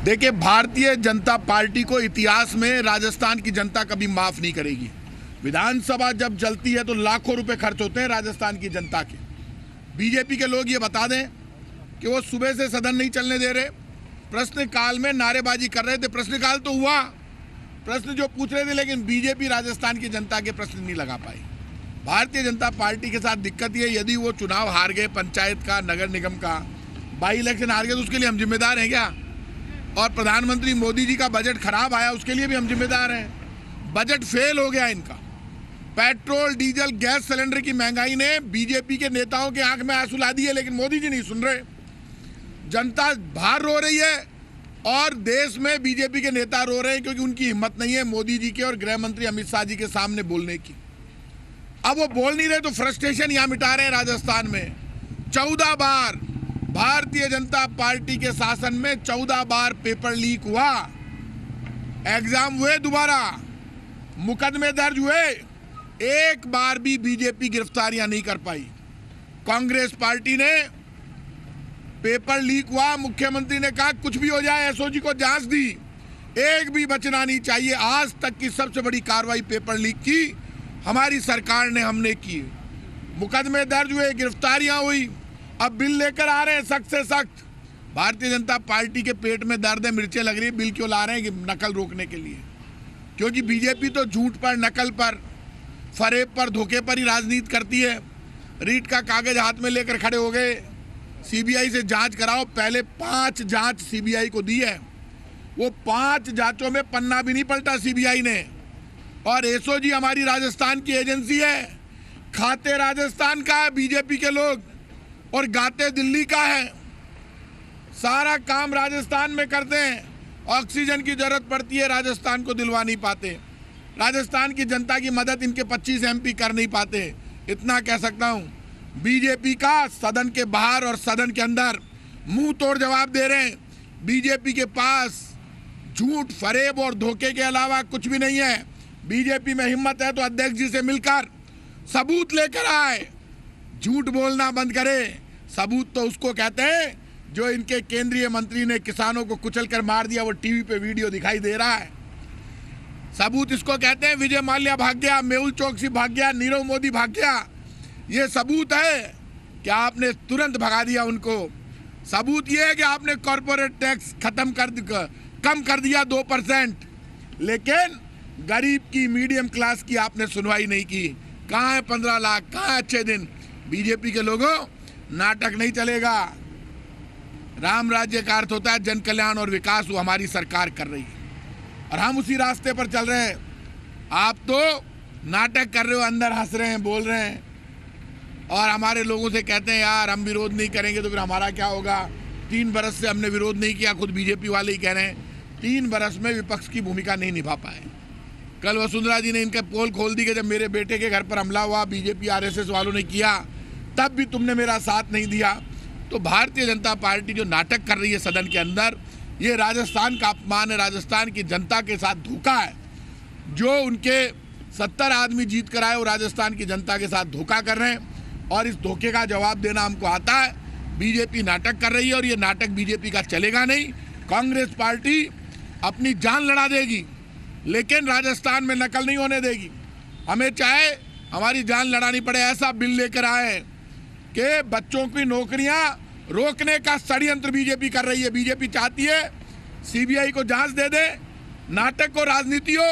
देखिए, भारतीय जनता पार्टी को इतिहास में राजस्थान की जनता कभी माफ नहीं करेगी। विधानसभा जब चलती है तो लाखों रुपए खर्च होते हैं राजस्थान की जनता के। बीजेपी के लोग ये बता दें कि वो सुबह से सदन नहीं चलने दे रहे, प्रश्नकाल में नारेबाजी कर रहे थे। प्रश्नकाल तो हुआ, प्रश्न जो पूछ रहे थे, लेकिन बीजेपी राजस्थान की जनता के प्रश्न नहीं लगा पाई। भारतीय जनता पार्टी के साथ दिक्कत ये, यदि वो चुनाव हार गए, पंचायत का, नगर निगम का, बाई इलेक्शन हार गए, तो उसके लिए हम जिम्मेदार हैं क्या? और प्रधानमंत्री मोदी जी का बजट खराब आया, उसके लिए भी हम जिम्मेदार हैं। बजट फेल हो गया इनका। पेट्रोल, डीजल, गैस सिलेंडर की महंगाई ने बीजेपी के नेताओं के आंख में आंसू ला दिए, लेकिन मोदी जी नहीं सुन रहे। जनता बाहर रो रही है और देश में बीजेपी के नेता रो रहे हैं, क्योंकि उनकी हिम्मत नहीं है मोदी जी के और गृह मंत्री अमित शाह जी के सामने बोलने की। अब वो बोल नहीं रहे तो फ्रस्ट्रेशन यहां मिटा रहे हैं। राजस्थान में 14 बार भारतीय जनता पार्टी के शासन में 14 बार पेपर लीक हुआ, एग्जाम हुए, दोबारा मुकदमे दर्ज हुए, एक बार भी बीजेपी गिरफ्तारियां नहीं कर पाई। कांग्रेस पार्टी ने पेपर लीक हुआ, मुख्यमंत्री ने कहा कुछ भी हो जाए, एसओजी को जांच दी, एक भी बचना नहीं चाहिए। आज तक की सबसे बड़ी कार्रवाई पेपर लीक की हमारी सरकार ने, हमने की। मुकदमे दर्ज हुए, गिरफ्तारियां हुई, अब बिल लेकर आ रहे हैं सख्त से सख्त। भारतीय जनता पार्टी के पेट में दर्द है, मिर्चें लग रही है, बिल क्यों ला रहे हैं? कि नकल रोकने के लिए। क्योंकि बीजेपी तो झूठ पर, नकल पर, फरेब पर, धोखे पर ही राजनीति करती है। रीट का कागज हाथ में लेकर खड़े हो गए, सीबीआई से जांच कराओ। पहले 5 जांच सीबीआई को दी है, वो 5 जांचों में पन्ना भी नहीं पलटा सीबीआई ने। और एसओजी हमारी राजस्थान की एजेंसी है, खाते राजस्थान का है बीजेपी के लोग और गाते दिल्ली का है। सारा काम राजस्थान में करते हैं। ऑक्सीजन की जरूरत पड़ती है, राजस्थान को दिलवा नहीं पाते। राजस्थान की जनता की मदद इनके 25 एमपी कर नहीं पाते। इतना कह सकता हूं, बीजेपी का सदन के बाहर और सदन के अंदर मुंह तोड़ जवाब दे रहे हैं। बीजेपी के पास झूठ, फरेब और धोखे के अलावा कुछ भी नहीं है। बीजेपी में हिम्मत है तो अध्यक्ष जी से मिलकर सबूत लेकर आए, झूठ बोलना बंद करे। सबूत तो उसको कहते हैं जो इनके केंद्रीय मंत्री ने किसानों को कुचलकर मार दिया, वो टीवी पे वीडियो दिखाई दे रहा है। सबूत इसको कहते हैं विजय माल्या भाग गया, मेहुल चोकसी भाग गया, नीरव मोदी भाग गया। ये सबूत है कि आपने तुरंत भगा दिया उनको। सबूत ये है कि आपने कॉर्पोरेट टैक्स कम कर दिया 2%, लेकिन गरीब की, मीडियम क्लास की आपने सुनवाई नहीं की। कहाँ है 15 लाख, कहाँ है अच्छे दिन? बीजेपी के लोगों, नाटक नहीं चलेगा। राम राज्य का अर्थ होता है जन कल्याण और विकास, वो हमारी सरकार कर रही है और हम उसी रास्ते पर चल रहे हैं। आप तो नाटक कर रहे हो, अंदर हंस रहे हैं, बोल रहे हैं और हमारे लोगों से कहते हैं यार हम विरोध नहीं करेंगे तो फिर हमारा क्या होगा। 3 बरस से हमने विरोध नहीं किया, खुद बीजेपी वाले ही कह रहे हैं। 3 बरस में विपक्ष की भूमिका नहीं निभा पाए। कल वसुंधरा जी ने इनके पोल खोल दी कि जब मेरे बेटे के घर पर हमला हुआ, बीजेपी आरएसएस वालों ने किया, तब भी तुमने मेरा साथ नहीं दिया। तो भारतीय जनता पार्टी जो नाटक कर रही है सदन के अंदर, ये राजस्थान का अपमान है, राजस्थान की जनता के साथ धोखा है। जो उनके 70 आदमी जीत कर आए, वो राजस्थान की जनता के साथ धोखा कर रहे हैं और इस धोखे का जवाब देना हमको आता है। बीजेपी नाटक कर रही है और ये नाटक बीजेपी का चलेगा नहीं। कांग्रेस पार्टी अपनी जान लड़ा देगी, लेकिन राजस्थान में नकल नहीं होने देगी। हमें चाहे हमारी जान लड़ानी पड़े, ऐसा बिल लेकर आए कि बच्चों की नौकरियां रोकने का षड्यंत्र बीजेपी कर रही है। बीजेपी चाहती है सीबीआई को जांच दे दे, नाटक को राजनीति हो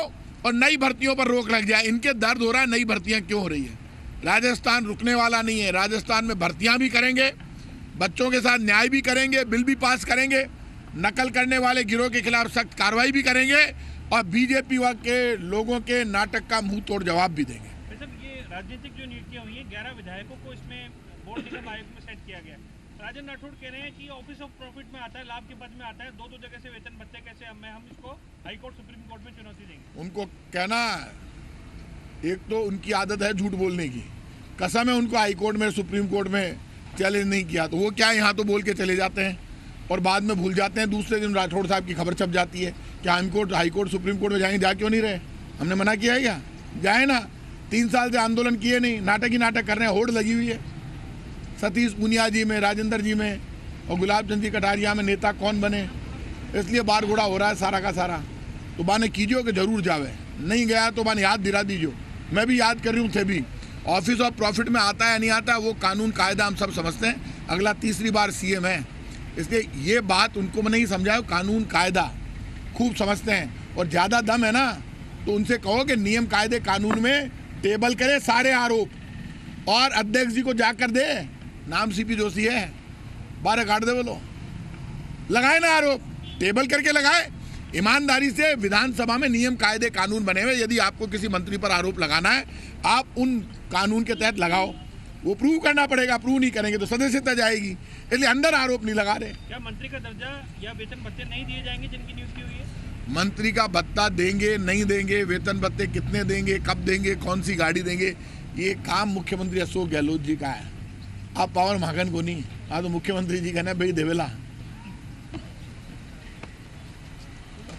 और नई भर्तियों पर रोक लग जाए। इनके दर्द हो रहा है नई भर्तियां क्यों हो रही है। राजस्थान रुकने वाला नहीं है। राजस्थान में भर्तियां भी करेंगे, बच्चों के साथ न्याय भी करेंगे, बिल भी पास करेंगे, नकल करने वाले गिरोह के खिलाफ सख्त कार्रवाई भी करेंगे और बीजेपी के लोगों के नाटक का मुंह तोड़ जवाब भी देंगे। ये राजनीतिक जो नीतियां हुई हैं, 11 विधायकों को इसमें बोर्ड निगम आयोग में सेट किया गया। राजन राठौड़ कह रहे हैं कि ऑफिस ऑफ प्रॉफिट में आता है, लाभ के पद में आता है, 2 जगह से वेतन भत्ते कैसे हम इसको हाई कोर्ट, सुप्रीम कोर्ट में चुनौती देंगे। उनको कहना, एक तो उनकी आदत है झूठ बोलने की। कसम है उनको हाई कोर्ट में, सुप्रीम कोर्ट में चैलेंज नहीं किया तो वो क्या यहाँ तो बोल के चले जाते हैं और बाद में भूल जाते हैं। दूसरे दिन राठौड़ साहब की खबर छप जाती है कि हाई कोर्ट सुप्रीम कोर्ट में जाएंगे। जा क्यों नहीं रहे? हमने मना किया है क्या? जाए ना। 3 साल से आंदोलन किए नहीं, नाटक ही नाटक कर रहे हैं। होड़ लगी हुई है सतीश पुनिया जी में, राजेंद्र जी में, और गुलाब चंद जी कटारिया में नेता कौन बने, इसलिए बार घोड़ा हो रहा है सारा का सारा। तो बाने कीजिए कि जरूर जावे, नहीं गया तो बाने याद दिला दीजिए। मैं भी याद कर रही हूँ थे भी, ऑफिस ऑफ प्रॉफिट में आता है या नहीं आता, वो कानून कायदा हम सब समझते हैं। अगला तीसरी बार सीएम है, इसलिए ये बात उनको मैं नहीं समझाया, कानून कायदा खूब समझते हैं। और ज़्यादा दम है ना तो उनसे कहो कि नियम कायदे कानून में टेबल करे सारे आरोप, और अध्यक्ष जी को जाकर दे, नाम सीपी जोशी है, 12 काट दे, बोलो लगाए ना आरोप, टेबल करके लगाए। ईमानदारी से विधानसभा में नियम कायदे कानून बने हुए, यदि आपको किसी मंत्री पर आरोप लगाना है आप उन कानून के तहत लगाओ, वो प्रूव करना पड़ेगा, प्रूव नहीं करेंगे तो सदस्यता जाएगी, इसलिए अंदर आरोप नहीं लगा रहे। क्या मंत्री का दर्जा या वेतन भत्ते नहीं दिए जाएंगे जिनकी नियुक्ति हुई है? मंत्री का भत्ता देंगे नहीं देंगे, वेतन भत्ते कितने देंगे, कब देंगे, कौन सी गाड़ी देंगे, ये काम मुख्यमंत्री अशोक गहलोत जी का है। आप पावर मागन को नहीं, हाँ तो मुख्यमंत्री जी कहना भाई देवेला।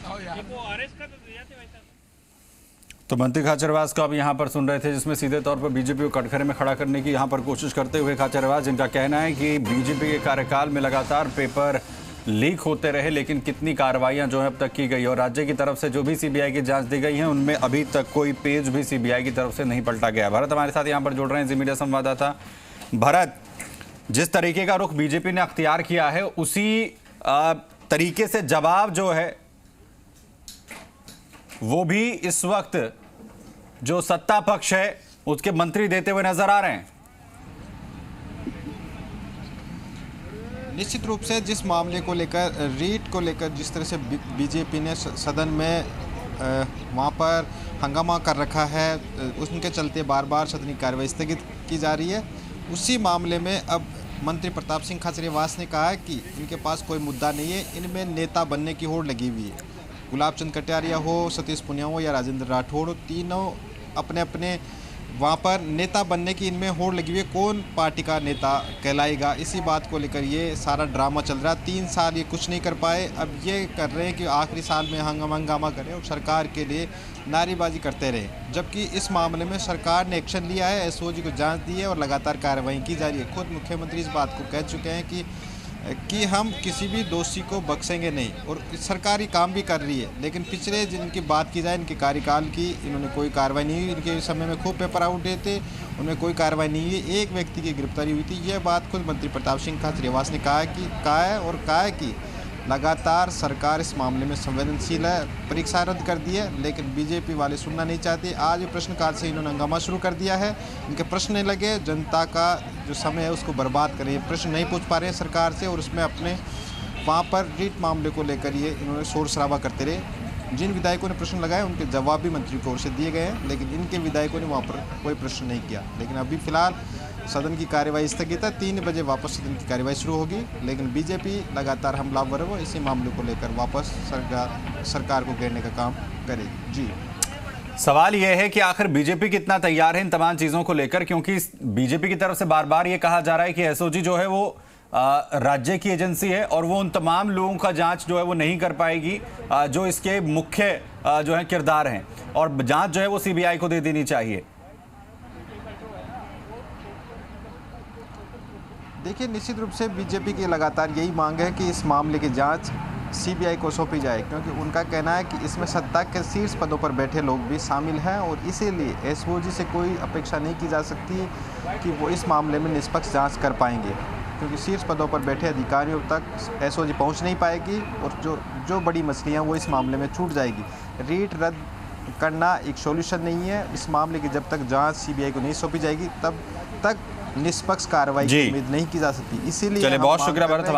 वो आरएस का तो दिया थे वैसा। तो मंत्री खाचरियावास को आप यहाँ पर सुन रहे थे, जिसमें सीधे तौर पर बीजेपी को कटघरे में खड़ा करने की यहाँ पर कोशिश करते हुए खाचरियावास, जिनका कहना है कि बीजेपी के कार्यकाल में लगातार पेपर लीक होते रहे, लेकिन कितनी कार्रवाइयां जो है अब तक की गई और राज्य की तरफ से जो भी सीबीआई की जांच दी गई है उनमें अभी तक कोई पेज भी सीबीआई की तरफ से नहीं पलटा गया। भरत हमारे साथ यहाँ पर जुड़ रहे हैं, जी मीडिया संवाददाता। भरत, जिस तरीके का रुख बीजेपी ने अख्तियार किया है उसी तरीके से जवाब जो है वो भी इस वक्त जो सत्ता पक्ष है उसके मंत्री देते हुए नजर आ रहे हैं। निश्चित रूप से जिस मामले को लेकर, रीट को लेकर जिस तरह से बीजेपी ने सदन में वहाँ पर हंगामा कर रखा है, उसके चलते बार बार सदन की कार्रवाई स्थगित की जा रही है, उसी मामले में अब मंत्री प्रताप सिंह खाचरियावास ने कहा है कि इनके पास कोई मुद्दा नहीं है, इनमें नेता बनने की होड़ लगी हुई है। गुलाब चंद कटारिया हो, सतीश पुनिया हो या राजेंद्र राठौड़, तीनों अपने अपने वहाँ पर नेता बनने की इनमें होड़ लगी हुई है। कौन पार्टी का नेता कहलाएगा, इसी बात को लेकर ये सारा ड्रामा चल रहा है। 3 साल ये कुछ नहीं कर पाए, अब ये कर रहे हैं कि आखिरी साल में हंगामा करें और सरकार के लिए नारेबाजी करते रहे, जबकि इस मामले में सरकार ने एक्शन लिया है, एसओजी को जांच दी है और लगातार कार्रवाई की जा रही है। खुद मुख्यमंत्री इस बात को कह चुके हैं कि हम किसी भी दोषी को बख्शेंगे नहीं, और सरकारी काम भी कर रही है। लेकिन पिछले जिनकी बात की जाए इनके कार्यकाल की, इन्होंने कोई कार्रवाई नहीं हुई। इनके समय में खूब पेपर आउट हुए थे, उनमें कोई कार्रवाई नहीं हुई, एक व्यक्ति की गिरफ्तारी हुई थी। यह बात खुद मंत्री प्रताप सिंह खाचरियावास ने कहा है कि लगातार सरकार इस मामले में संवेदनशील है, परीक्षा रद्द कर दी है, लेकिन बीजेपी वाले सुनना नहीं चाहते। आज भी प्रश्नकाल से इन्होंने हंगामा शुरू कर दिया है, इनके प्रश्न नहीं लगे, जनता का जो समय है उसको बर्बाद करें, प्रश्न नहीं पूछ पा रहे हैं सरकार से, और उसमें अपने वहाँ पर रीट मामले को लेकर ये इन्होंने शोर शराबा करते रहे। जिन विधायकों ने प्रश्न लगाए उनके जवाब भी मंत्री की ओर से दिए गए हैं, लेकिन इनके विधायकों ने वहाँ पर कोई प्रश्न नहीं किया। लेकिन अभी फिलहाल सदन की कार्यवाही स्थगित है, 3 बजे वापस सदन की कार्यवाही शुरू होगी, लेकिन बीजेपी लगातार हमलावर है, वो इसी मामले को लेकर वापस सरकार को घेरने का काम करेगी। जी, सवाल यह है कि आखिर बीजेपी कितना तैयार है इन तमाम चीजों को लेकर, क्योंकि बीजेपी की तरफ से बार बार ये कहा जा रहा है कि एसओजी जो है वो राज्य की एजेंसी है और वो उन तमाम लोगों का जांच जो है वो नहीं कर पाएगी जो इसके मुख्य जो है किरदार हैं, और जांच जो है वो सीबीआई को दे देनी चाहिए। देखिए, निश्चित रूप से बीजेपी की लगातार यही मांग है कि इस मामले की जांच सीबीआई को सौंपी जाए, क्योंकि उनका कहना है कि इसमें सत्ता के शीर्ष पदों पर बैठे लोग भी शामिल हैं, और इसीलिए एसओजी से कोई अपेक्षा नहीं की जा सकती कि वो इस मामले में निष्पक्ष जांच कर पाएंगे, क्योंकि शीर्ष पदों पर बैठे अधिकारियों तक एसओजी पहुंच नहीं पाएगी, और जो बड़ी मछलियाँ वो इस मामले में छूट जाएगी। रीट रद्द करना एक सॉल्यूशन नहीं है। इस मामले की जब तक जाँच सीबीआई को नहीं सौंपी जाएगी तब तक निष्पक्ष कार्रवाई की उम्मीद नहीं की जा सकती। इसीलिए बहुत शुक्रिया भरत।